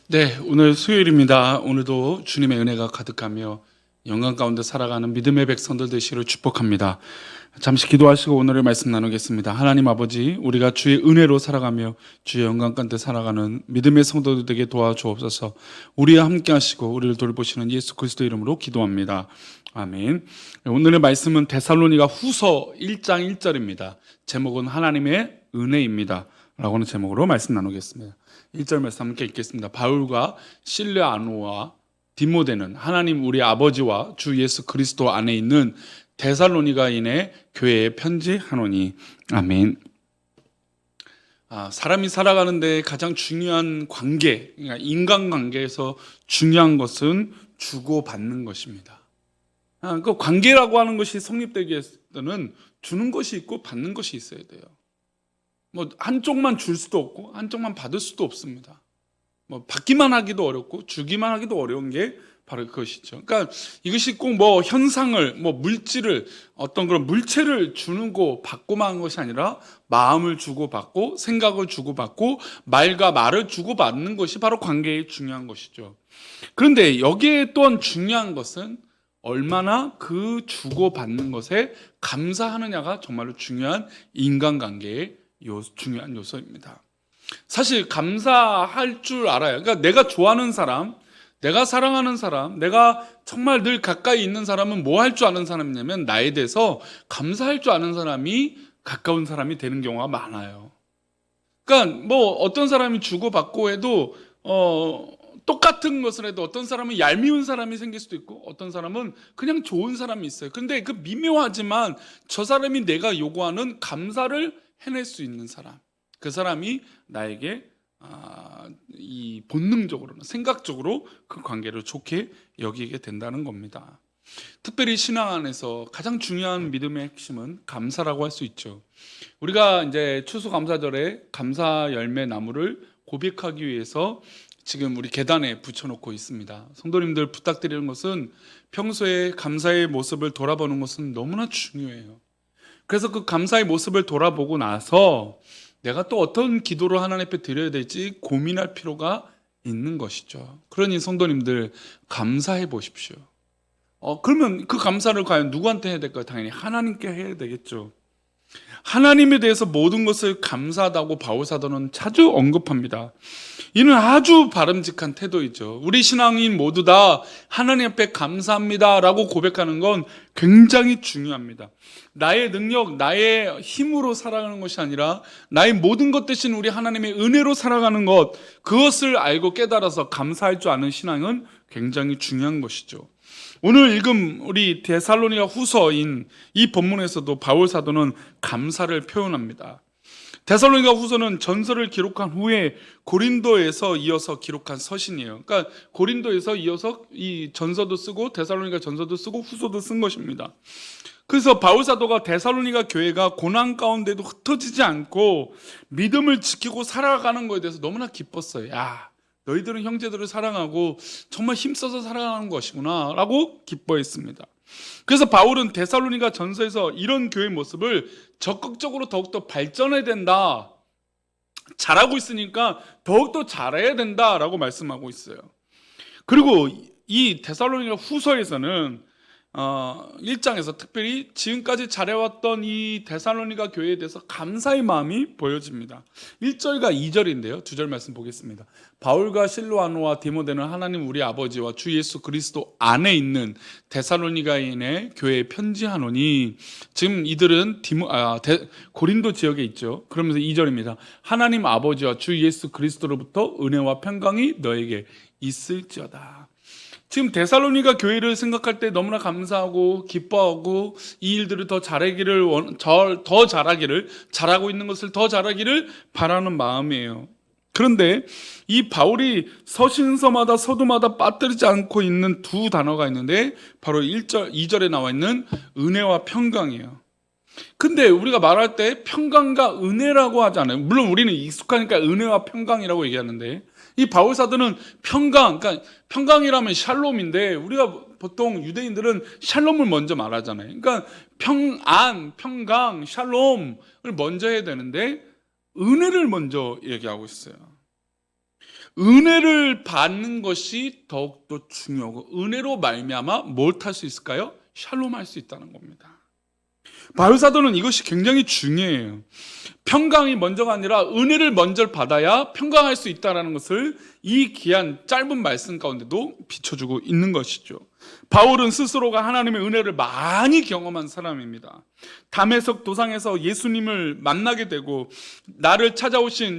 네, 오늘 수요일입니다. 오늘도 주님의 은혜가 가득하며 영광 가운데 살아가는 믿음의 백성들 되시기를 축복합니다. 잠시 기도하시고 오늘의 말씀 나누겠습니다. 하나님 아버지, 우리가 주의 은혜로 살아가며 주의 영광 가운데 살아가는 믿음의 성도들 되게 도와주옵소서. 우리와 함께 하시고 우리를 돌보시는 예수 그리스도 이름으로 기도합니다. 아멘. 오늘의 말씀은 데살로니가 후서 1장 1절입니다. 제목은 하나님의 은혜입니다. 라고 하는 제목으로 말씀 나누겠습니다. 1절 말씀 함께 읽겠습니다. 바울과 실레아노와 디모데는 하나님 우리 아버지와 주 예수 그리스도 안에 있는 데살로니가인의 교회에 편지하노니. 아멘. 사람이 살아가는데 가장 중요한 관계, 그러니까 인간관계에서 중요한 것은 주고받는 것입니다. 그 관계라고 하는 것이 성립되기 위해서는 주는 것이 있고 받는 것이 있어야 돼요. 한쪽만 줄 수도 없고 한쪽만 받을 수도 없습니다. 받기만 하기도 어렵고 주기만 하기도 어려운 게 바로 그것이죠. 그러니까 이것이 꼭 현상을, 물질을, 어떤 그런 물체를 주는 거 받고만 하는 것이 아니라 마음을 주고받고 생각을 주고받고 말과 말을 주고받는 것이 바로 관계의 중요한 것이죠. 그런데 여기에 또한 중요한 것은 얼마나 그 주고받는 것에 감사하느냐가 정말로 중요한 인간관계의 중요한 요소입니다. 사실 감사할 줄 알아요. 그러니까 내가 좋아하는 사람, 내가 사랑하는 사람, 내가 정말 늘 가까이 있는 사람은 뭐 할 줄 아는 사람이냐면 나에 대해서 감사할 줄 아는 사람이 가까운 사람이 되는 경우가 많아요. 그러니까 어떤 사람이 주고받고 해도 똑같은 것을 해도 어떤 사람은 얄미운 사람이 생길 수도 있고 어떤 사람은 그냥 좋은 사람이 있어요. 근데 그 미묘하지만 저 사람이 내가 요구하는 감사를 해낼 수 있는 사람, 그 사람이 나에게 이 본능적으로는 생각적으로 그 관계를 좋게 여기게 된다는 겁니다. 특별히 신앙 안에서 가장 중요한 믿음의 핵심은 감사라고 할 수 있죠. 우리가 이제 추수감사절에 감사 열매 나무를 고백하기 위해서 지금 우리 계단에 붙여놓고 있습니다. 성도님들 부탁드리는 것은 평소에 감사의 모습을 돌아보는 것은 너무나 중요해요. 그래서 그 감사의 모습을 돌아보고 나서 내가 또 어떤 기도를 하나님 앞에 드려야 될지 고민할 필요가 있는 것이죠. 그러니 성도님들 감사해 보십시오. 그러면 그 감사를 과연 누구한테 해야 될까요? 당연히 하나님께 해야 되겠죠. 하나님에 대해서 모든 것을 감사하다고 바울사도는 자주 언급합니다. 이는 아주 바람직한 태도이죠. 우리 신앙인 모두 다 하나님 앞에 감사합니다 라고 고백하는 건 굉장히 중요합니다. 나의 능력, 나의 힘으로 살아가는 것이 아니라 나의 모든 것 대신 우리 하나님의 은혜로 살아가는 것, 그것을 알고 깨달아서 감사할 줄 아는 신앙은 굉장히 중요한 것이죠. 오늘 읽은 우리 데살로니가 후서인 이 본문에서도 바울 사도는 감사를 표현합니다. 데살로니가 후서는 전서를 기록한 후에 고린도에서 이어서 기록한 서신이에요. 그러니까 고린도에서 이어서 이 전서도 쓰고 데살로니가 전서도 쓰고 후서도 쓴 것입니다. 그래서 바울 사도가 데살로니가 교회가 고난 가운데도 흩어지지 않고 믿음을 지키고 살아가는 것에 대해서 너무나 기뻤어요. 너희들은 형제들을 사랑하고 정말 힘써서 살아가는 것이구나 라고 기뻐했습니다. 그래서 바울은 데살로니가 전서에서 이런 교회의 모습을 적극적으로 더욱더 발전해야 된다, 잘하고 있으니까 더욱더 잘해야 된다라고 말씀하고 있어요. 그리고 이 데살로니가 후서에서는 1장에서 특별히 지금까지 잘해왔던 이 데살로니가 교회에 대해서 감사의 마음이 보여집니다. 1절과 2절인데요. 2절 말씀 보겠습니다. 바울과 실로아노와 디모데는 하나님 우리 아버지와 주 예수 그리스도 안에 있는 데살로니가인의 교회에 편지하노니. 지금 이들은 고린도 지역에 있죠. 그러면서 2절입니다. 하나님 아버지와 주 예수 그리스도로부터 은혜와 평강이 너에게 있을지어다. 지금 데살로니가 교회를 생각할 때 너무나 감사하고 기뻐하고 이 일들을 더 잘하기를, 잘하고 있는 것을 더 잘하기를 바라는 마음이에요. 그런데 이 바울이 서신서마다 서두마다 빠뜨리지 않고 있는 두 단어가 있는데 바로 1절, 2절에 나와 있는 은혜와 평강이에요. 근데 우리가 말할 때 평강과 은혜라고 하지 않아요. 물론 우리는 익숙하니까 은혜와 평강이라고 얘기하는데 이 바울 사도는 그러니까 평강이라면 샬롬인데 우리가 보통 유대인들은 샬롬을 먼저 말하잖아요. 그러니까 평강, 샬롬을 먼저 해야 되는데 은혜를 먼저 얘기하고 있어요. 은혜를 받는 것이 더욱더 중요하고 은혜로 말미암아 뭘 탈 수 있을까요? 샬롬할 수 있다는 겁니다. 바울 사도는 이것이 굉장히 중요해요. 평강이 먼저가 아니라 은혜를 먼저 받아야 평강할 수 있다는 것을 이 귀한 짧은 말씀 가운데도 비춰주고 있는 것이죠. 바울은 스스로가 하나님의 은혜를 많이 경험한 사람입니다. 담에석 도상에서 예수님을 만나게 되고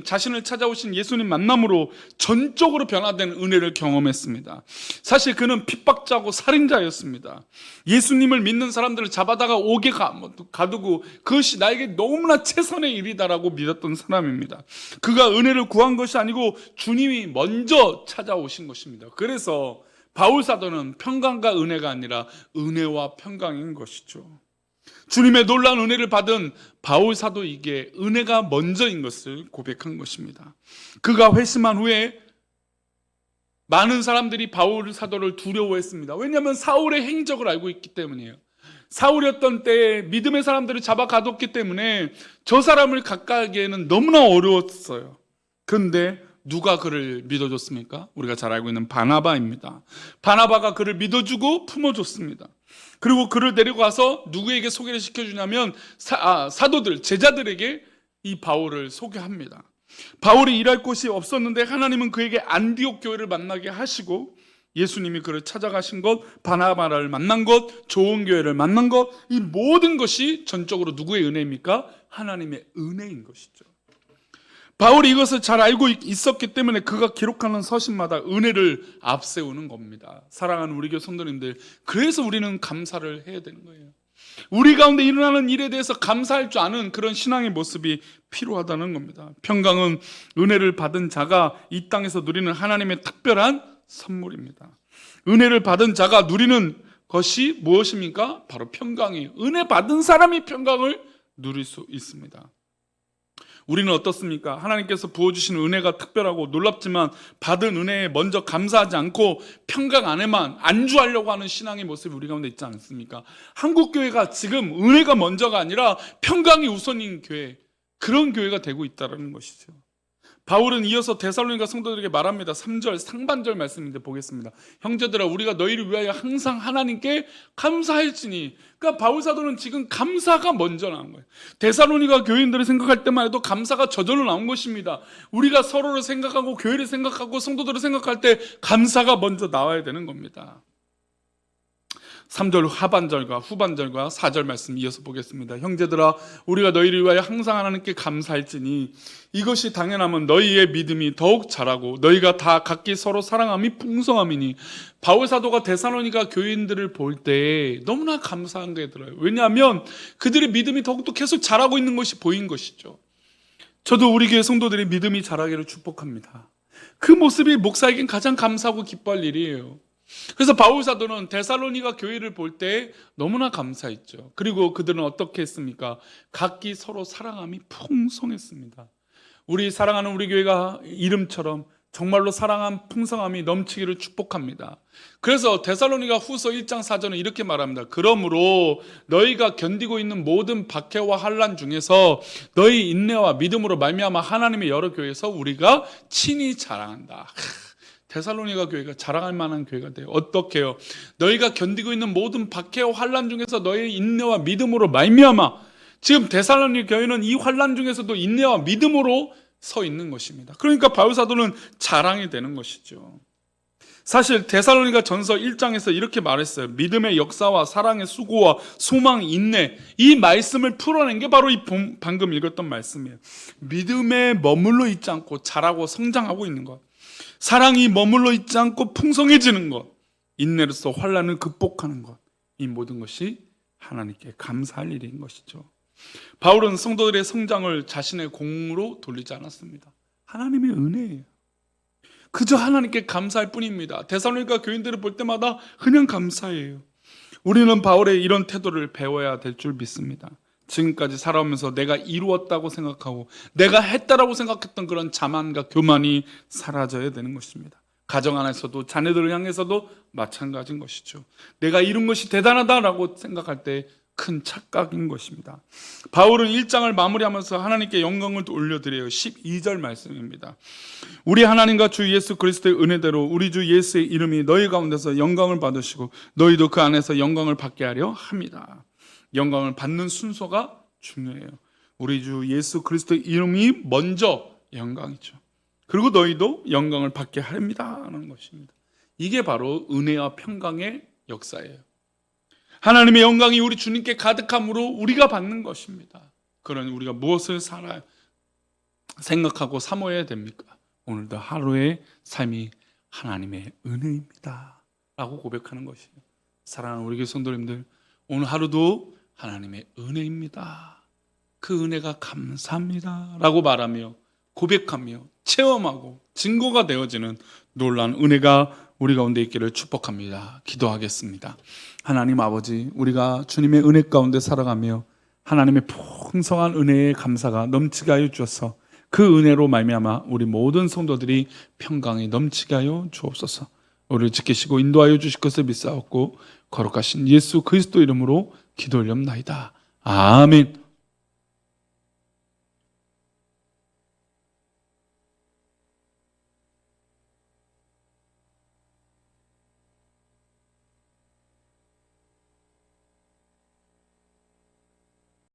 자신을 찾아오신 예수님 만남으로 전적으로 변화된 은혜를 경험했습니다. 사실 그는 핍박자고 살인자였습니다. 예수님을 믿는 사람들을 잡아다가 옥에 가두고 그것이 나에게 너무나 최선의 일이다라고 믿었던 사람입니다. 그가 은혜를 구한 것이 아니고 주님이 먼저 찾아오신 것입니다. 그래서 바울 사도는 평강과 은혜가 아니라 은혜와 평강인 것이죠. 주님의 놀라운 은혜를 받은 바울 사도에게 은혜가 먼저인 것을 고백한 것입니다. 그가 회심한 후에 많은 사람들이 바울 사도를 두려워했습니다. 왜냐하면 사울의 행적을 알고 있기 때문이에요. 사울이었던 때에 믿음의 사람들을 잡아 가뒀기 때문에 저 사람을 가까이 하기에는 너무나 어려웠어요. 그런데 누가 그를 믿어줬습니까? 우리가 잘 알고 있는 바나바입니다. 바나바가 그를 믿어주고 품어줬습니다. 그리고 그를 데려가서 누구에게 소개를 시켜주냐면 사도들, 제자들에게 이 바울을 소개합니다. 바울이 일할 곳이 없었는데 하나님은 그에게 안디옥 교회를 만나게 하시고 예수님이 그를 찾아가신 것, 바나바를 만난 것, 좋은 교회를 만난 것, 이 모든 것이 전적으로 누구의 은혜입니까? 하나님의 은혜인 것이죠. 바울이 이것을 잘 알고 있었기 때문에 그가 기록하는 서신마다 은혜를 앞세우는 겁니다. 사랑하는 우리 교회 성도님들, 그래서 우리는 감사를 해야 되는 거예요. 우리 가운데 일어나는 일에 대해서 감사할 줄 아는 그런 신앙의 모습이 필요하다는 겁니다. 평강은 은혜를 받은 자가 이 땅에서 누리는 하나님의 특별한 선물입니다. 은혜를 받은 자가 누리는 것이 무엇입니까? 바로 평강이에요. 은혜 받은 사람이 평강을 누릴 수 있습니다. 우리는 어떻습니까? 하나님께서 부어주신 은혜가 특별하고 놀랍지만 받은 은혜에 먼저 감사하지 않고 평강 안에만 안주하려고 하는 신앙의 모습이 우리 가운데 있지 않습니까? 한국교회가 지금 은혜가 먼저가 아니라 평강이 우선인 교회, 그런 교회가 되고 있다는 것이죠. 바울은 이어서 데살로니가 성도들에게 말합니다. 3절 상반절 말씀인데 보겠습니다. 형제들아, 우리가 너희를 위하여 항상 하나님께 감사할지니. 그러니까 바울 사도는 지금 감사가 먼저 나온 거예요. 데살로니가 교인들을 생각할 때만 해도 감사가 저절로 나온 것입니다. 우리가 서로를 생각하고 교회를 생각하고 성도들을 생각할 때 감사가 먼저 나와야 되는 겁니다. 3절 하반절과 후반절과 4절 말씀 이어서 보겠습니다. 형제들아, 우리가 너희를 위하여 항상 하나님께 감사할지니 이것이 당연하면 너희의 믿음이 더욱 자라고 너희가 다 각기 서로 사랑함이 풍성함이니. 바울 사도가 데살로니가 교인들을 볼 때 너무나 감사한 게 들어요. 왜냐하면 그들의 믿음이 더욱더 계속 자라고 있는 것이 보인 것이죠. 저도 우리 교회 성도들이 믿음이 자라기를 축복합니다. 그 모습이 목사에겐 가장 감사하고 기뻐할 일이에요. 그래서 바울 사도는 데살로니가 교회를 볼 때 너무나 감사했죠. 그리고 그들은 어떻게 했습니까? 각기 서로 사랑함이 풍성했습니다. 우리 사랑하는 우리 교회가 이름처럼 정말로 사랑함, 풍성함이 넘치기를 축복합니다. 그래서 데살로니가 후서 1장 4절은 이렇게 말합니다. 그러므로 너희가 견디고 있는 모든 박해와 환난 중에서 너희 인내와 믿음으로 말미암아 하나님의 여러 교회에서 우리가 친히 자랑한다. 데살로니가 교회가 자랑할 만한 교회가 돼요. 어떻게 해요? 너희가 견디고 있는 모든 박해와 환난 중에서 너희의 인내와 믿음으로 말미암아. 지금 데살로니가 교회는 이 환난 중에서도 인내와 믿음으로 서 있는 것입니다. 그러니까 바울 사도는 자랑이 되는 것이죠. 사실 데살로니가 전서 1장에서 이렇게 말했어요. 믿음의 역사와 사랑의 수고와 소망, 인내, 이 말씀을 풀어낸 게 바로 이 방금 읽었던 말씀이에요. 믿음에 머물러 있지 않고 자라고 성장하고 있는 것, 사랑이 머물러 있지 않고 풍성해지는 것, 인내로서 환난을 극복하는 것, 이 모든 것이 하나님께 감사할 일인 것이죠. 바울은 성도들의 성장을 자신의 공으로 돌리지 않았습니다. 하나님의 은혜예요. 그저 하나님께 감사할 뿐입니다. 데살로니가 교인들을 볼 때마다 그냥 감사해요. 우리는 바울의 이런 태도를 배워야 될 줄 믿습니다. 지금까지 살아오면서 내가 이루었다고 생각하고 내가 했다라고 생각했던 그런 자만과 교만이 사라져야 되는 것입니다. 가정 안에서도 자녀들을 향해서도 마찬가지인 것이죠. 내가 이룬 것이 대단하다라고 생각할 때 큰 착각인 것입니다. 바울은 1장을 마무리하면서 하나님께 영광을 올려드려요. 12절 말씀입니다. 우리 하나님과 주 예수 그리스도의 은혜대로 우리 주 예수의 이름이 너희 가운데서 영광을 받으시고 너희도 그 안에서 영광을 받게 하려 합니다. 영광을 받는 순서가 중요해요. 우리 주 예수 그리스도의 이름이 먼저 영광이죠. 그리고 너희도 영광을 받게 합니다 하는 것입니다. 이게 바로 은혜와 평강의 역사예요. 하나님의 영광이 우리 주님께 가득함으로 우리가 받는 것입니다. 그러니 우리가 무엇을 살아야 생각하고 사모해야 됩니까? 오늘도 하루의 삶이 하나님의 은혜입니다 라고 고백하는 것이에요. 사랑하는 우리 교회 성도님들, 오늘 하루도 하나님의 은혜입니다, 그 은혜가 감사합니다 라고 말하며 고백하며 체험하고 증거가 되어지는 놀라운 은혜가 우리 가운데 있기를 축복합니다. 기도하겠습니다. 하나님 아버지, 우리가 주님의 은혜 가운데 살아가며 하나님의 풍성한 은혜의 감사가 넘치게 하여 주셔서 그 은혜로 말미암아 우리 모든 성도들이 평강이 넘치게 하여 주옵소서. 우리를 지키시고 인도하여 주실 것을 믿사옵고 거룩하신 예수 그리스도 이름으로 기도 올리옵나이다. 아멘.